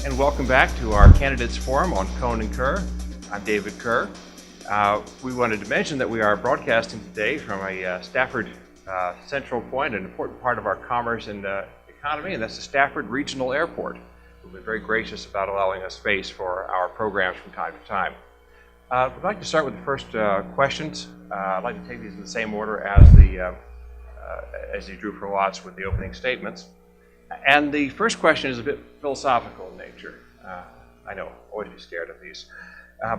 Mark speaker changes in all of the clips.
Speaker 1: And welcome back to our Candidates Forum on Coen and Kerr. I'm David Kerr. We wanted to mention that we are broadcasting today from a Stafford central point, an important part of our commerce and economy, and that's the Stafford Regional Airport. We've been very gracious about allowing us space for our programs from time to time. We'd like to start with the first questions. I'd like to take these in the same order as you drew for lots with the opening statements. And the first question is a bit philosophical in nature. I know, always be scared of these.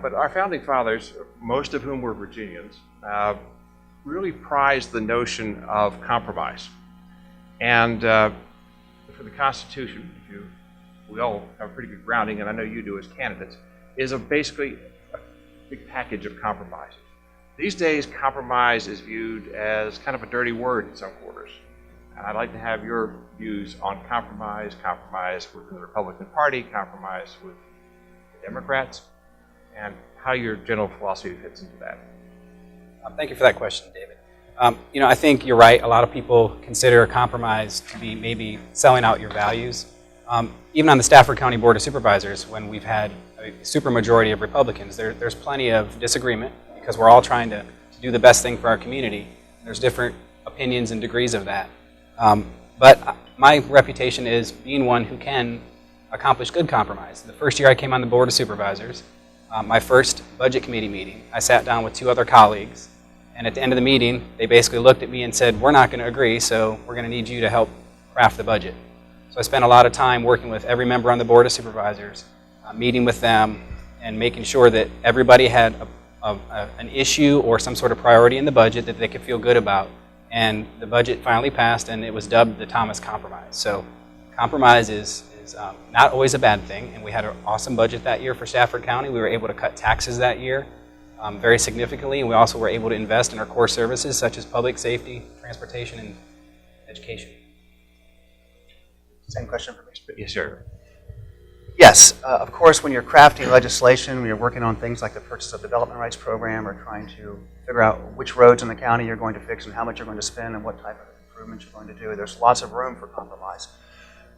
Speaker 1: But our founding fathers, most of whom were Virginians, really prized the notion of compromise. And for the Constitution, we all have a pretty good grounding, and I know you do as candidates, is basically a big package of compromises. These days, compromise is viewed as kind of a dirty word in some quarters. And I'd like to have your views on compromise within the Republican Party, compromise with the Democrats, and how your general philosophy fits into that.
Speaker 2: Thank you for that question, David. I think you're right. A lot of people consider a compromise to be maybe selling out your values. Even on the Stafford County Board of Supervisors, when we've had a supermajority of Republicans, there's plenty of disagreement because we're all trying to do the best thing for our community. There's different opinions and degrees of that. But my reputation is being one who can accomplish good compromise. The first year I came on the Board of Supervisors, my first budget committee meeting, I sat down with two other colleagues, and at the end of the meeting, they basically looked at me and said, we're not going to agree, so we're going to need you to help craft the budget. So I spent a lot of time working with every member on the Board of Supervisors, meeting with them, and making sure that everybody had an issue or some sort of priority in the budget that they could feel good about. And the budget finally passed, and it was dubbed the Thomas Compromise. So compromise is not always a bad thing, and we had an awesome budget that year for Stafford County. We were able to cut taxes that year very significantly, and we also were able to invest in our core services such as public safety, transportation, and education.
Speaker 3: Same question for me?
Speaker 1: Yes, sir.
Speaker 3: Yes, of course, when you're crafting legislation, when you're working on things like the Purchase of Development Rights Program or trying to figure out which roads in the county you're going to fix and how much you're going to spend and what type of improvements you're going to do, there's lots of room for compromise.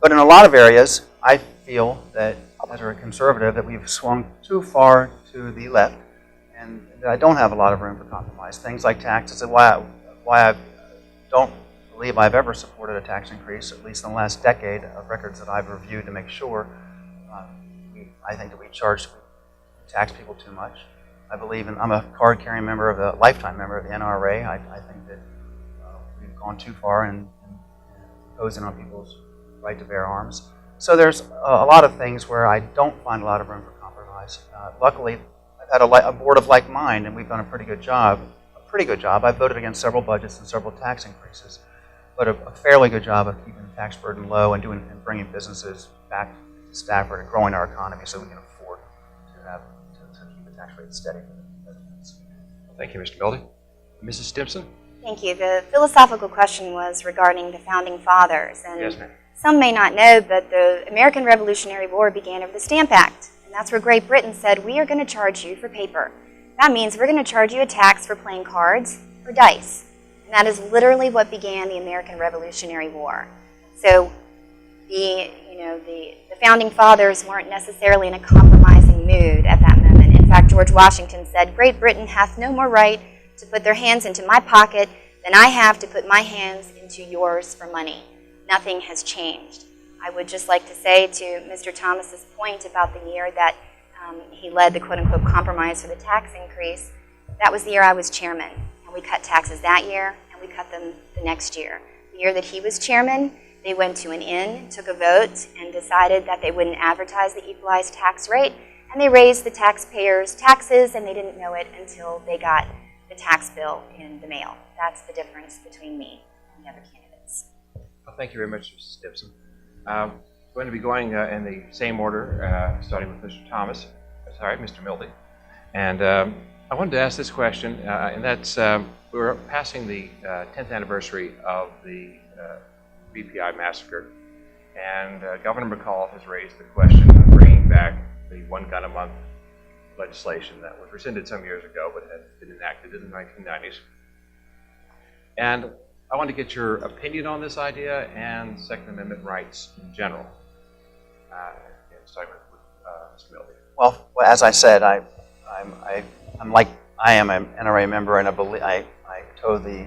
Speaker 3: But in a lot of areas, I feel that, as a conservative, that we've swung too far to the left and that I don't have a lot of room for compromise. Things like taxes, and why I don't believe I've ever supported a tax increase, at least in the last decade of records that I've reviewed to make sure. I think that we tax people too much. I believe I'm a card-carrying member of the lifetime member of the NRA. I think that we've gone too far in imposing on people's right to bear arms. So there's a lot of things where I don't find a lot of room for compromise. Luckily, I've had a board of like mind, and we've done a pretty good job. I've voted against several budgets and several tax increases, but a fairly good job of keeping the tax burden low and bringing businesses back to Stafford and growing our economy so we can afford to keep the tax rate steady for the residents.
Speaker 1: Thank you, Mr. Goldie. Mrs. Stimson?
Speaker 4: Thank you. The philosophical question was regarding the Founding Fathers. And
Speaker 1: Yes, ma'am.
Speaker 4: some may not know, but the American Revolutionary War began over the Stamp Act. And that's where Great Britain said, we are going to charge you for paper. That means we're going to charge you a tax for playing cards or dice. And that is literally what began the American Revolutionary War. So the Founding Fathers weren't necessarily in a compromising mood at that moment. In fact, George Washington said, Great Britain hath no more right to put their hands into my pocket than I have to put my hands into yours for money. Nothing has changed. I would just like to say to Mr. Thomas's point about the year that he led the quote-unquote compromise for the tax increase, that was the year I was chairman. And we cut taxes that year, and we cut them the next year. The year that he was chairman, they went to an inn, took a vote, and decided that they wouldn't advertise the equalized tax rate, and they raised the taxpayers' taxes, and they didn't know it until they got the tax bill in the mail. That's the difference between me and the other candidates.
Speaker 1: Well, thank you very much, Mrs. Stimson. I'm going to be going in the same order, starting with Mr. Mildy. And I wanted to ask this question, and that's, we're passing the 10th anniversary of the BPI massacre, and Governor McCall has raised the question of bringing back the one gun a month legislation that was rescinded some years ago but had been enacted in the 1990s. And I want to get your opinion on this idea and Second Amendment rights in general. Starting with Mr. Milby?
Speaker 3: Well, as I said, I'm like I am an NRA member, and I toe the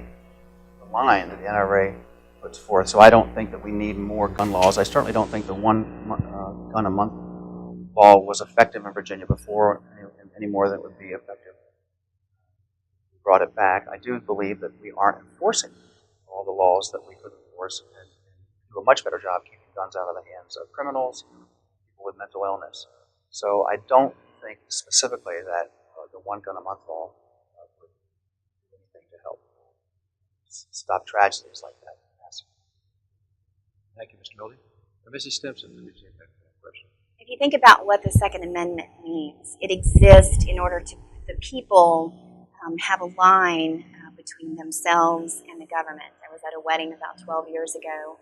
Speaker 3: line that the NRA puts forth. So I don't think that we need more gun laws. I certainly don't think the gun a month law was effective in Virginia before any more than it would be effective. We brought it back. I do believe that we aren't enforcing all the laws that we could enforce and do a much better job keeping guns out of the hands of criminals, people with mental illness. So I don't think specifically that the one gun a month law would do anything to help stop tragedies like that.
Speaker 1: Thank you, Mr. Milby. Mrs. Stimson, let me take that question.
Speaker 4: If you think about what the Second Amendment means, it exists in order to the people have a line between themselves and the government. I was at a wedding about 12 years ago,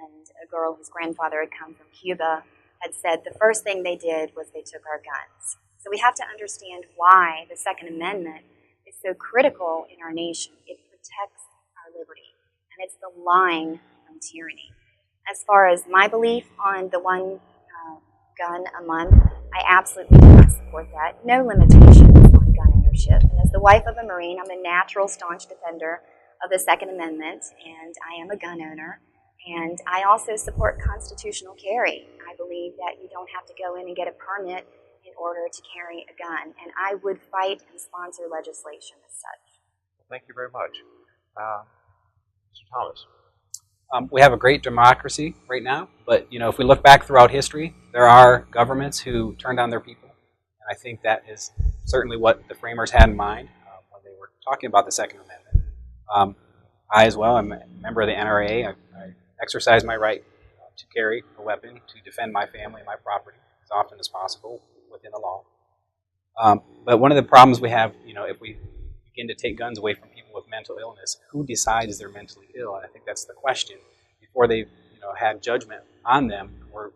Speaker 4: and a girl whose grandfather had come from Cuba had said the first thing they did was they took our guns. So we have to understand why the Second Amendment is so critical in our nation. It protects our liberty, and it's the line from tyranny. As far as my belief on the one gun a month, I absolutely do not support that. No limitations on gun ownership. And as the wife of a Marine, I'm a natural, staunch defender of the Second Amendment, and I am a gun owner. And I also support constitutional carry. I believe that you don't have to go in and get a permit in order to carry a gun. And I would fight and sponsor legislation as such.
Speaker 1: Well, thank you very much. Mr. Thomas.
Speaker 2: We have a great democracy right now, but if we look back throughout history, there are governments who turned on their people, and I think that is certainly what the framers had in mind when they were talking about the Second Amendment. I, as well, am a member of the NRA. I exercise my right to carry a weapon to defend my family and my property as often as possible within the law. But one of the problems we have, if we begin to take guns away from people with mental illness, who decides they're mentally ill? And I think that's the question. Before they've had judgment on them, we're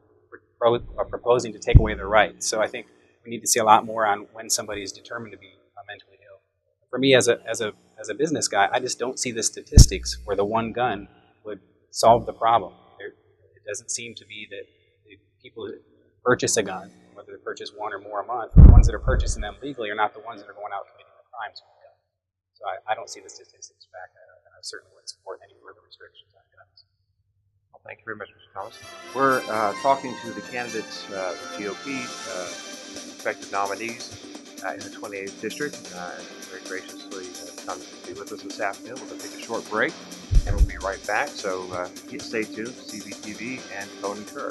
Speaker 2: proposing to take away their rights. So I think we need to see a lot more on when somebody is determined to be mentally ill. For me, as a business guy, I just don't see the statistics where the one gun would solve the problem. It doesn't seem to be that the people who purchase a gun, whether they purchase one or more a month, the ones that are purchasing them legally are not the ones that are going out committing the crimes with guns. So I don't see the statistics back, and I certainly wouldn't support any further restrictions on guns.
Speaker 1: Well, thank you very much, Mr. Thomas. We're talking to the candidates, the GOP, respective nominees in the 28th District. Very graciously come to be with us this afternoon. We're going to take a short break, and we'll be right back. So stay tuned to CBTV and Coen and Kerr.